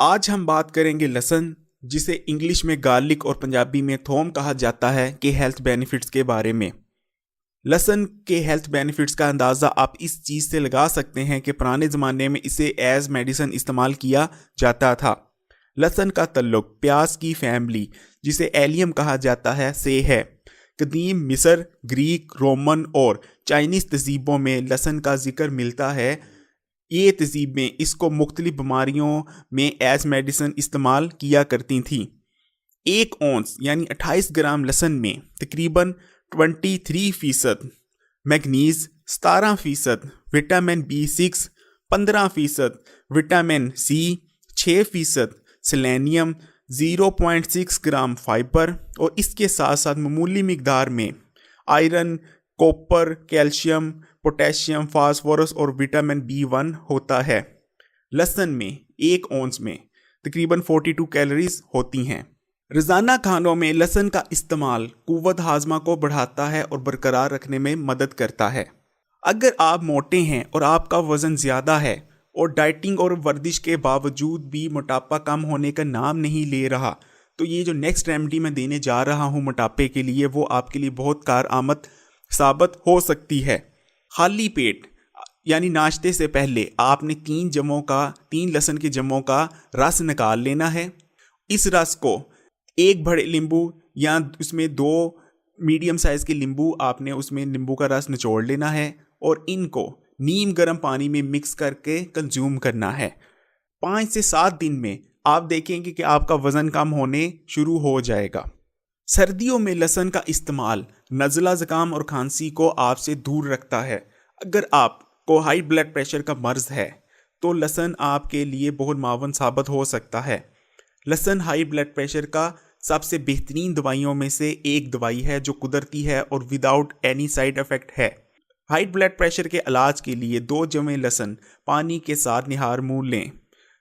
آج ہم بات کریں گے لہسن، جسے انگلش میں گارلک اور پنجابی میں تھوم کہا جاتا ہے، کے ہیلتھ بینیفٹس کے بارے میں۔ لہسن کے ہیلتھ بینیفٹس کا اندازہ آپ اس چیز سے لگا سکتے ہیں کہ پرانے زمانے میں اسے ایز میڈیسن استعمال کیا جاتا تھا۔ لہسن کا تعلق پیاز کی فیملی، جسے ایلیم کہا جاتا ہے، سے ہے۔ قدیم مصر، گریک، رومن اور چائنیز تہذیبوں میں لہسن کا ذکر ملتا ہے۔ یہ تہذیبیں اس کو مختلف بیماریوں میں ایز میڈیسن استعمال کیا کرتی تھیں۔ 1 اونس یعنی 28 گرام لہسن میں تقریباً 23% manganese, 17% vitamin B6، 15% vitamin C، 6% selenium, 0.6 gram fibre اور اس کے ساتھ ساتھ معمولی مقدار میں iron, copper, calcium, potassium, phosphorus اور وٹامن B1 ہوتا ہے۔ لہسن میں 1 اونس میں تقریباً 42 کیلوریز ہوتی ہیں۔ روزانہ کھانوں میں لہسن کا استعمال قوت ہاضمہ کو بڑھاتا ہے اور برقرار رکھنے میں مدد کرتا ہے۔ اگر آپ موٹے ہیں اور آپ کا وزن زیادہ ہے اور ڈائٹنگ اور ورزش کے باوجود بھی موٹاپا کم ہونے کا نام نہیں لے رہا، تو یہ جو نیکسٹ ریمیڈی میں دینے جا رہا ہوں موٹاپے کے لیے، وہ آپ کے لیے بہت کارآمد ثابت ہو سکتی ہے۔ خالی پیٹ یعنی ناشتے سے پہلے آپ نے 3 لہسن کے جموں کا رس نکال لینا ہے۔ اس رس کو 1 بڑے لیمبو یا اس میں 2 میڈیم سائز کے لیمبو، آپ نے اس میں لیمبو کا رس نچوڑ لینا ہے اور ان کو نیم گرم پانی میں مکس کر کے کنزیوم کرنا ہے۔ 5 سے 7 دن میں آپ دیکھیں گے کہ آپ کا وزن کم ہونے شروع ہو جائے گا۔ سردیوں میں لہسن کا استعمال نزلہ زکام اور کھانسی کو آپ سے دور رکھتا ہے۔ اگر آپ کو ہائی بلڈ پریشر کا مرض ہے تو لہسن آپ کے لیے بہت معاون ثابت ہو سکتا ہے۔ لہسن ہائی بلڈ پریشر کا سب سے بہترین دوائیوں میں سے ایک دوائی ہے جو قدرتی ہے اور وداؤٹ اینی سائیڈ افیکٹ ہے۔ ہائی بلڈ پریشر کے علاج کے لیے 2 جمع لہسن پانی کے ساتھ نہار منہ لیں۔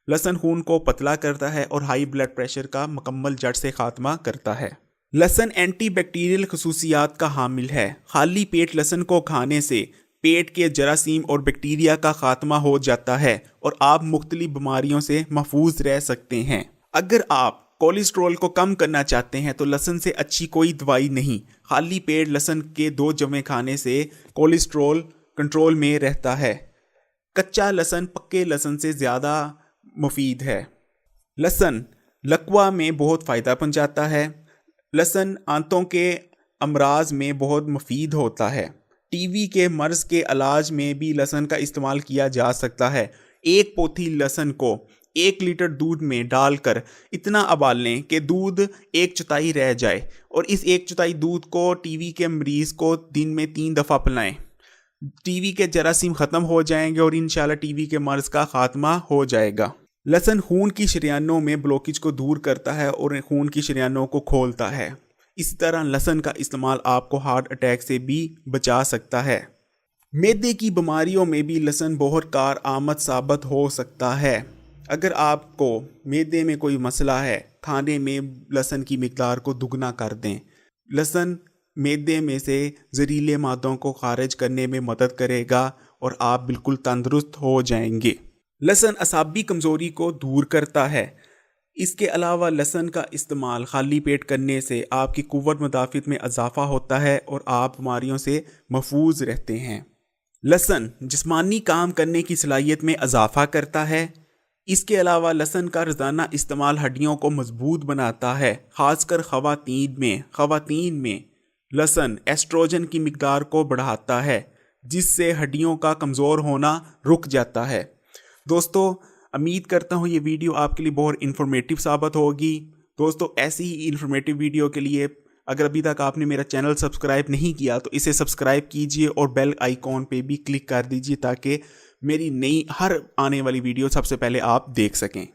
لہسن خون کو پتلا کرتا ہے اور ہائی بلڈ پریشر کا مکمل جڑ سے خاتمہ کرتا ہے۔ لہسن اینٹی بیکٹیریل خصوصیات کا حامل ہے۔ خالی پیٹ لہسن کو کھانے سے پیٹ کے جراثیم اور بیکٹیریا کا خاتمہ ہو جاتا ہے اور آپ مختلف بیماریوں سے محفوظ رہ سکتے ہیں۔ اگر آپ کولیسٹرول کو کم کرنا چاہتے ہیں تو لہسن سے اچھی کوئی دوائی نہیں۔ خالی پیٹ لہسن کے 2 جمع کھانے سے کولیسٹرول کنٹرول میں رہتا ہے۔ کچا لہسن پکے لہسن سے زیادہ مفید ہے۔ لہسن لقوا میں بہت فائدہ پہنچاتا ہے۔ لہسن آنتوں کے امراض میں بہت مفید ہوتا ہے۔ ٹی وی کے مرض کے علاج میں بھی لہسن کا استعمال کیا جا سکتا ہے۔ 1 پوتھی لہسن کو 1 لیٹر دودھ میں ڈال کر اتنا ابال لیں کہ دودھ 1/4 رہ جائے اور اس 1/4 دودھ کو ٹی وی کے مریض کو دن میں 3 دفعہ پلائیں۔ ٹی وی کے جراثیم ختم ہو جائیں گے اور انشاءاللہ ٹی وی کے مرض کا خاتمہ ہو جائے گا۔ لہسن خون کی شریانوں میں بلوکیج کو دور کرتا ہے اور خون کی شریانوں کو کھولتا ہے۔ اسی طرح لہسن کا استعمال آپ کو ہارٹ اٹیک سے بھی بچا سکتا ہے۔ معدے کی بیماریوں میں بھی لہسن بہت کارآمد ثابت ہو سکتا ہے۔ اگر آپ کو معدے میں کوئی مسئلہ ہے، کھانے میں لہسن کی مقدار کو دگنا کر دیں۔ لہسن معدے میں سے زہریلے مادوں کو خارج کرنے میں مدد کرے گا اور آپ بالکل تندرست ہو جائیں گے۔ لہسن اعصابی کمزوری کو دور کرتا ہے۔ اس کے علاوہ لہسن کا استعمال خالی پیٹ کرنے سے آپ کی قوت مدافعت میں اضافہ ہوتا ہے اور آپ بیماریوں سے محفوظ رہتے ہیں۔ لہسن جسمانی کام کرنے کی صلاحیت میں اضافہ کرتا ہے۔ اس کے علاوہ لہسن کا روزانہ استعمال ہڈیوں کو مضبوط بناتا ہے، خاص کر خواتین میں لہسن ایسٹروجن کی مقدار کو بڑھاتا ہے، جس سے ہڈیوں کا کمزور ہونا رک جاتا ہے۔ دوستو، امید کرتا ہوں یہ ویڈیو آپ کے لیے بہت انفارمیٹیو ثابت ہوگی۔ دوستو، ایسی ہی انفارمیٹیو ویڈیو کے لیے اگر ابھی تک آپ نے میرا چینل سبسکرائب نہیں کیا تو اسے سبسکرائب کیجئے اور بیل آئیکن پہ بھی کلک کر دیجئے تاکہ میری نئی ہر آنے والی ویڈیو سب سے پہلے آپ دیکھ سکیں۔